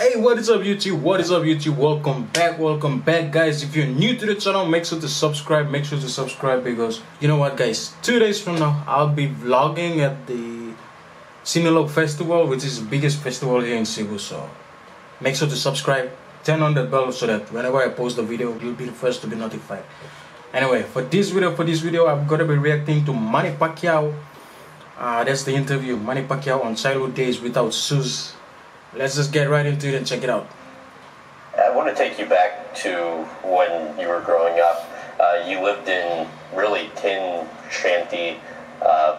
Hey, what is up YouTube? What is up YouTube? Welcome back guys. If you're new to the channel, make sure to subscribe because you know what guys, 2 days from now I'll be vlogging at the Sinulog Festival, which is the biggest festival here in Cebu. So make sure to subscribe, turn on that bell so that whenever I post the video you'll be the first to be notified. Anyway, for this video I'm gonna be reacting to Manny Pacquiao. That's the interview, Manny Pacquiao on childhood days without shoes. Let's just get right into it and check it out. I want to take you back to when you were growing up. You lived in really tin shanty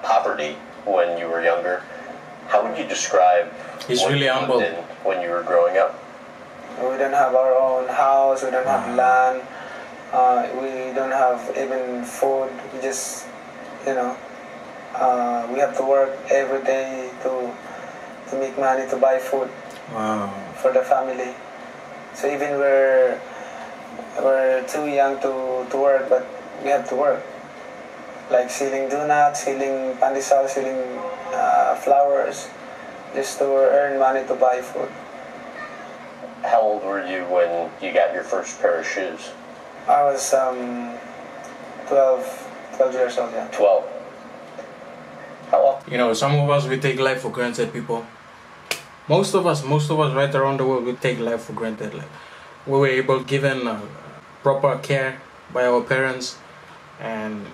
poverty when you were younger. How would you describe He's really humble. When you were growing up? We don't have our own house, we don't have land, we don't have even food. We just, we have to work every day to make money to buy food. Wow. For the family. So even we're too young to work, but we have to work. Like selling donuts, selling pandesal, selling flowers, just to earn money to buy food. How old were you when you got your first pair of shoes? I was 12 years old, yeah. 12. How often? You know, some of us, we take life for granted, people. Most of us right around the world, we take life for granted. Like, we were able, given proper care by our parents, and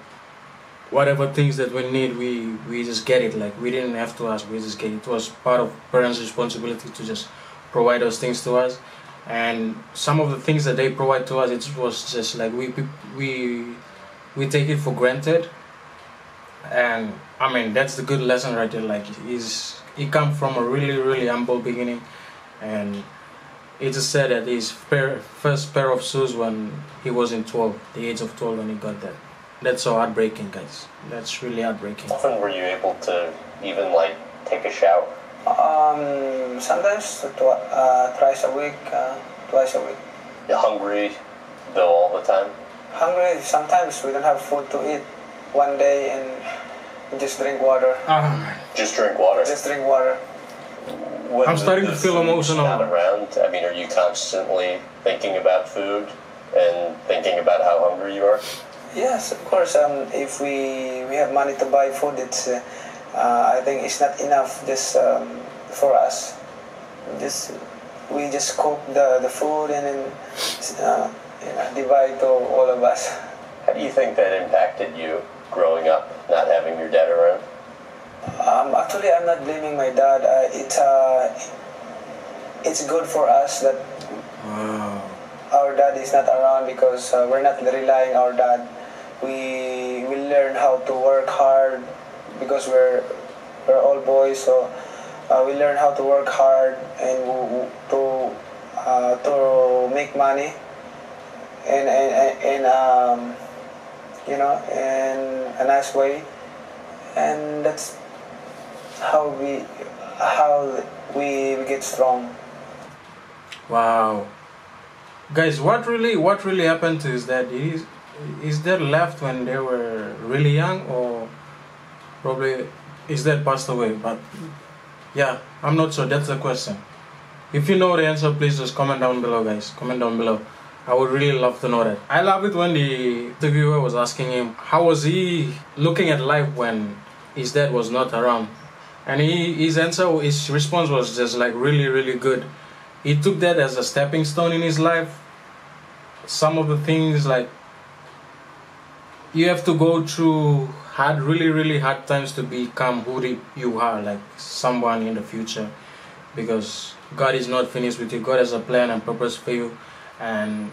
whatever things that we need, we just get it. Like, we didn't have to ask, we just get it. It was part of parents' responsibility to just provide those things to us. And some of the things that they provide to us, it was just like we take it for granted. And I mean, that's the good lesson right there. Like, he come from a really humble beginning, and it is said that his first pair of shoes when he was in the age of 12 when he got that. That's so heartbreaking, guys. That's really heartbreaking. How often were you able to even like take a shower? Sometimes twice a week. You're hungry though all the time? Hungry. Sometimes we don't have food to eat one day and we just drink water. Just drink water? Just drink water. When I'm starting to feel emotional. Not around, I mean, are you constantly thinking about food and thinking about how hungry you are? Yes, of course. If we have money to buy food, it's I think it's not enough just for us. We just cook the food and then divide to all of us. How do you think that impacted you growing up, not having your dad around? Actually, I'm not blaming my dad. It's good for us that our dad is not around, because we're not relying on our dad. We will learn how to work hard because we're all boys. So we learn how to work hard and to make money in a nice way, and that's how we get strong. Wow, guys, what really happened to his dad? Is dad left when they were really young, or probably his dad passed away? But yeah, I'm not sure. That's the question. If you know the answer, please just comment down below, guys. Comment down below. I would really love to know that. I love it when the interviewer was asking him how was he looking at life when his dad was not around, and his response was just like really good. He took that as a stepping stone in his life. Some of the things, like, you have to go through really hard times to become who you are, like someone in the future, because God is not finished with you. God has a plan and purpose for you, and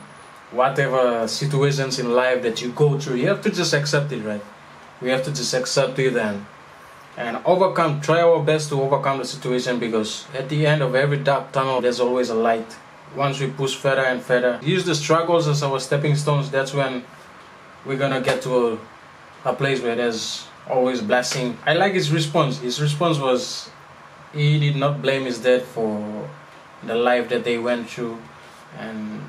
whatever situations in life that you go through, you have to just accept it, right? We have to just accept it and try our best to overcome the situation, because at the end of every dark tunnel there's always a light. Once we push further and further, use the struggles as our stepping stones, that's when we're gonna get to a place where there's always blessing. I like his response. His response was, he did not blame his dad for the life that they went through, and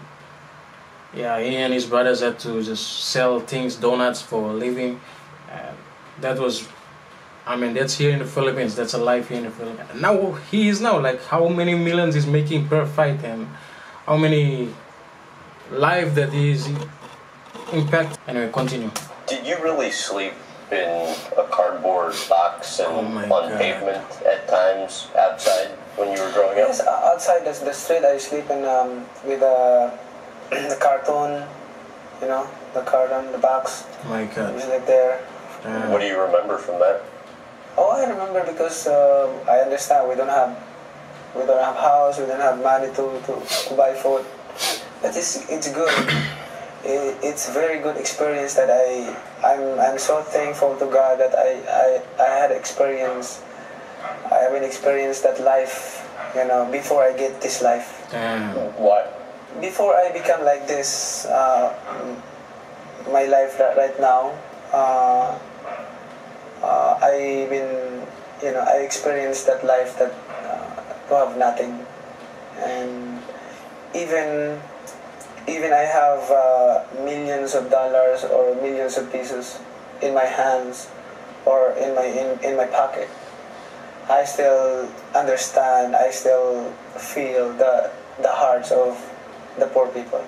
yeah, he and his brothers had to just sell donuts for a living. That was I mean, that's here in the Philippines. That's a life here in the Philippines. Now he is now like how many millions is making per fight, and how many life that he is impact. Anyway, continue. Did you really sleep in a cardboard box and on God. pavement at times outside when you were growing up? Yes, outside the street I sleep in with the carton, you know, the carton, the box. My God. We sleep there. What do you remember from that? Oh, I remember because I understand we don't have house, we don't have money to buy food. But it's good. It's very good experience that I'm so thankful to God that I had experience. I haven't experienced that life, you know, before I get this life. Why? Before I become like this, my life right now, I been, you know, I experienced that life that to have nothing, and even I have millions of dollars or millions of pesos in my hands or in my pocket. I still understand. I still feel the hearts of the poor people.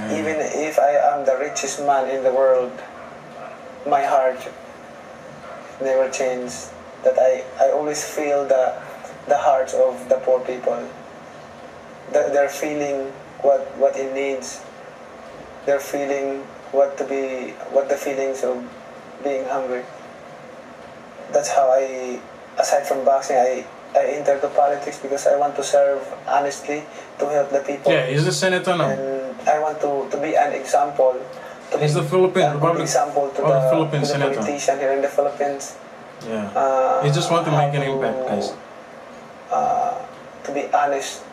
Even if I am the richest man in the world, my heart never changed. That I always feel the hearts of the poor people. They're feeling what it needs. They're feeling what the feelings of being hungry. That's how aside from boxing, I entered the politics because I want to serve honestly, to help the people. Yeah, he's the senator now. And I want to be an example. He's the Philippine Republic example to the Philippine the senator. politician here in the Philippines. Yeah. He just want to make an impact, guys. To be honest,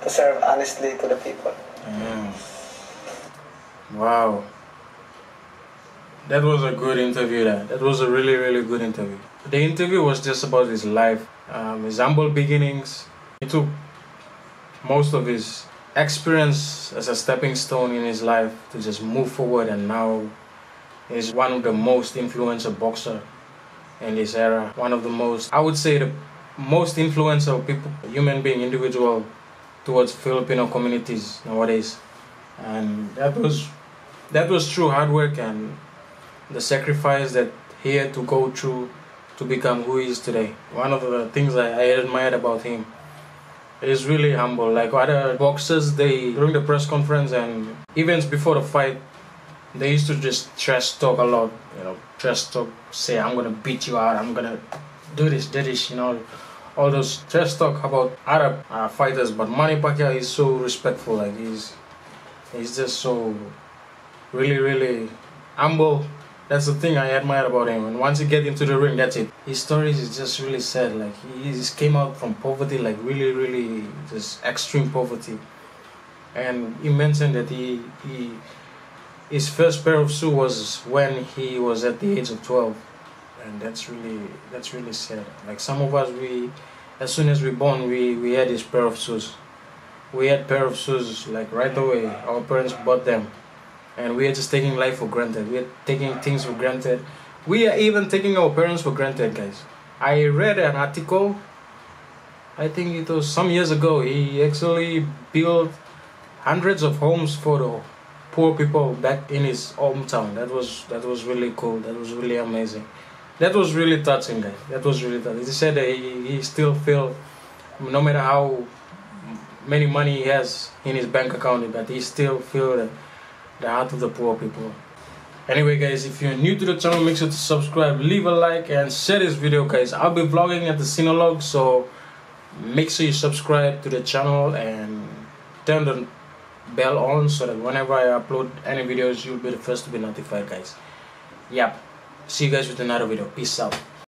to serve honestly to the people. Yeah. Wow. That was a good interview. That was a really, really good interview. The interview was just about his life, his humble beginnings. He took most of his experience as a stepping stone in his life to just move forward, and now he's one of the most influential boxer in this era. One of the most, I would say, the most influential people, human being, individual towards Filipino communities nowadays. And that was true hard work and the sacrifice that he had to go through to become who he is today. One of the things I admired about him is really humble. Like other boxers, during the press conference and events before the fight, they used to just trash talk a lot. You know, trash talk, say I'm gonna beat you out, I'm gonna do this, you know, all those trash talk about other fighters. But Manny Pacquiao is so respectful. Like he's just so really humble. That's the thing I admire about him. And once you get into the ring, that's it. His stories is just really sad. Like he just came out from poverty, like really just extreme poverty. And he mentioned that his first pair of shoes was when he was at the age of 12, and that's really sad. Like some of us, as soon as we born, we had this pair of shoes. We had pair of shoes like right away. Our parents bought them. And we are just taking life for granted. We are taking things for granted. We are even taking our parents for granted, guys. I read an article, I think it was some years ago. He actually built hundreds of homes for the poor people back in his hometown. That was really cool. That was really amazing. That was really touching, guys. That was really touching. He said that he still feel, no matter how many money he has in his bank account, but he still feel the heart of the poor people. Anyway, guys, if you're new to the channel, make sure to subscribe, leave a like, and share this video, guys. I'll be vlogging at the Sinologue, so make sure you subscribe to the channel and turn the bell on so that whenever I upload any videos, you'll be the first to be notified, guys. Yep. See you guys with another video. Peace out.